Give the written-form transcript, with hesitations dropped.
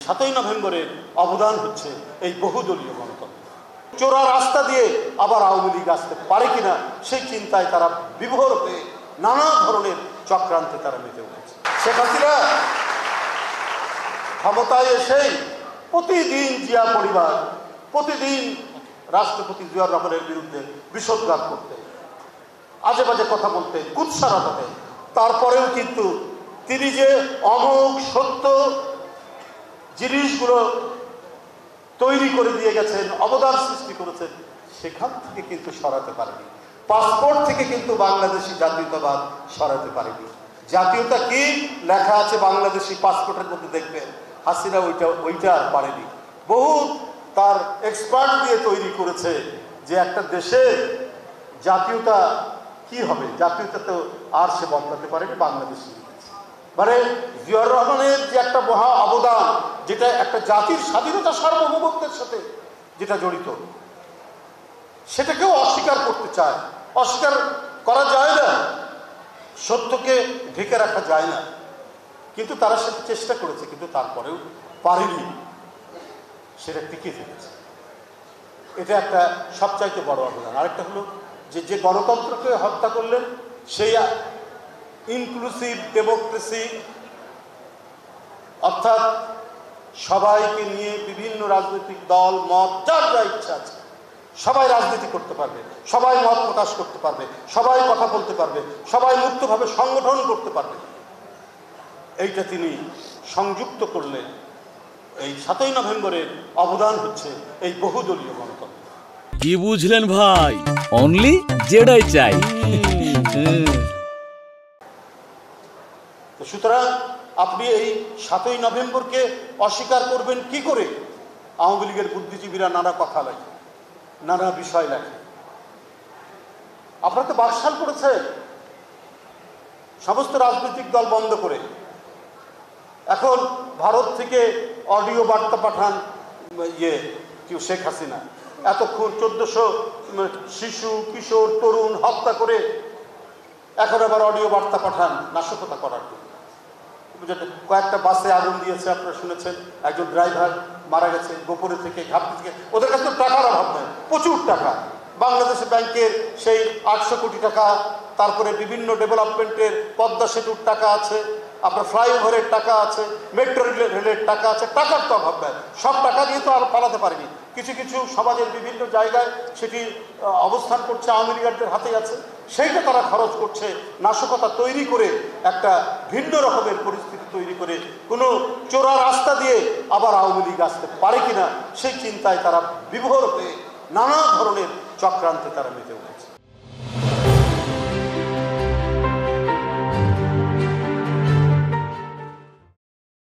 7ই নভেম্বরের অবদান হচ্ছে এই বহুদলীয় গণতন্ত্র। চোরা রাস্তা দিয়ে আবার আওয়ামী লীগ আসতে পারে কিনা সেই চিন্তায় তারা বিভোর হয়ে নানা ধরনের চক্রান্তে তারা মেতে উঠেছে। শেখ হাসিনা ক্ষমতায় এসেই প্রতিদিন জিয়া পরিবার, প্রতিদিন রাষ্ট্রপতি জিয়াউর রহমানের বিরুদ্ধে বিষোদ্গার করতে, আজে বাজে কথা বলতে, কুৎসা রটাতে, তারপরেও কিন্তু তিনি যে অমোঘ সত্য জিনিসগুলো তৈরি করে দিয়ে গেছেন, অবদান সৃষ্টি করেছেন, সেখান থেকে কিন্তু সরাতে পারেনি। পাসপোর্ট থেকে কিন্তু বাংলাদেশি জাতীয়তাবাদ সরাতে পারেনি। জাতীয়তা কি লেখা আছে বাংলাদেশি পাসপোর্টের মধ্যে দেখবেন, হাসিনা ওইটা আর পারেনি। বহু তার এক্সপার্ট দিয়ে তৈরি করেছে যে একটা দেশের জাতীয়তা কি হবে, জাতীয়তা তো আর সে বদলাতে পারেনি, বাংলাদেশি। মানে জিয়াউর রহমানের যে একটা মহা অবদান, যেটা একটা জাতির স্বাধীনতা সার্বভৌমত্বের সাথে যেটা জড়িত, সেটাকেও অস্বীকার করতে চায়। অস্বীকার করা যায় না, সত্যকে ঢেকে রাখা যায় না, কিন্তু তারা সেটা চেষ্টা করেছে, কিন্তু তারপরেও পারেনি, সেটা টিকে থেকেছে। এটা একটা সবচাইতে বড় অবদান। আরেকটা হলো যে গণতন্ত্রকে হত্যা করলেন, সেই ইনক্লুসিভ ডেমোক্রেসি, অর্থাৎ সবাইকে নিয়ে বিভিন্ন রাজনৈতিক দল, মত, যার যা ইচ্ছা আছে সবাই রাজনীতি করতে পারবে, সবাই মত প্রকাশ করতে পারবে, সবাই কথা বলতে পারবে, সবাই মুক্তভাবে সংগঠন করতে পারবে, এইটা তিনি সংযুক্ত করলেন। এই 7ই নভেম্বরের অবদান হচ্ছে এই বহুদলীয় গণতন্ত্র। কি বুঝলেন ভাই? অনলি যেটাই চাই। সুতরাং আপনি এই 7ই নভেম্বরকে অস্বীকার করবেন কি করে? আওয়ামী লীগের বুদ্ধিজীবীরা নানা কথা লেখে, নানা বিষয় লেখে। আপনারা তো বাকশাল করেছেন সমস্ত রাজনৈতিক দল বন্ধ করে। এখন ভারত থেকে অডিও বার্তা পাঠান শেখ হাসিনা, এতক্ষণ 1400 শিশু, কিশোর, তরুণ হত্যা করে এখন আবার অডিও বার্তা পাঠান নাশকতা করার জন্য। কয়েকটা বাসে আগুন দিয়েছে, আপনারা শুনেছেন, একজন ড্রাইভার মারা গেছে গোপনে থেকে, ঘাপটি থেকে। ওদের কাছে তো টাকার অভাব নেই, প্রচুর টাকা। বাংলাদেশ ব্যাংকের সেই 800 কোটি টাকা, তারপরে বিভিন্ন ডেভেলপমেন্টের, পদ্মা সেতুর টাকা আছে, আপনার ফ্লাইওভারের টাকা আছে, মেট্রো রেলের টাকা আছে। টাকার তো অভাব নেই, সব টাকা দিয়ে তো আর পালাতে পারেনি। কিছু কিছু সমাজের বিভিন্ন জায়গায় সেটি অবস্থান করছে, আওয়ামী লীগের হাতেই আছে, সেইটা তারা খরচ করছে নাশকতা তৈরি করে, একটা ভিন্ন রকমের পরিস্থিতি তৈরি করে কোনো চোরা রাস্তা দিয়ে আবার আওয়ামী লীগ আসতে পারে কিনা সেই চিন্তায় তারা বিভোর হয়ে নানা ধরনের চক্রান্তে তারা মেতে উঠেছে।